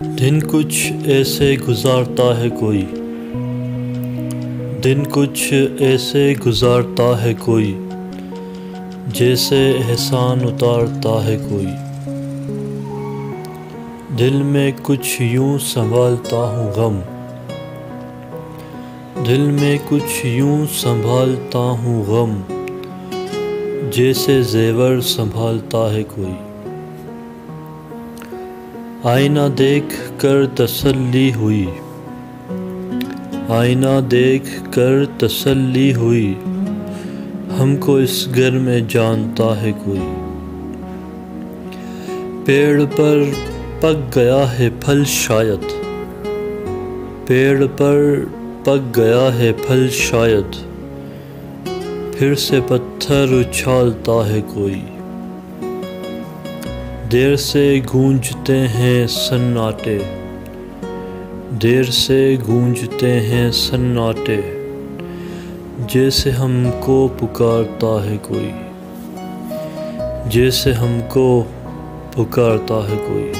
دن کچھ ایسے گزارتا ہے کوئی، دن کچھ ایسے گزارتا ہے کوئی، جیسے احسان اتارتا ہے کوئی۔ دل میں کچھ یوں سنبھالتا ہوں غم، دل میں کچھ یوں سنبھالتا ہوں غم، جیسے زیور سنبھالتا ہے کوئی۔ آئینہ دیکھ کر تسلی ہوئی، آئینہ دیکھ کر تسلی ہوئی، ہم کو اس گھر میں جانتا ہے کوئی۔ پیڑ پر پک گیا ہے پھل شاید، پیڑ پر پک گیا ہے پھل شاید، پھر سے پتھر اچھالتا ہے کوئی۔ دیر سے گونجتے ہیں سناٹے، دیر سے گونجتے ہیں سناٹے، جیسے ہم کو پکارتا ہے کوئی، جیسے ہم کو پکارتا ہے کوئی۔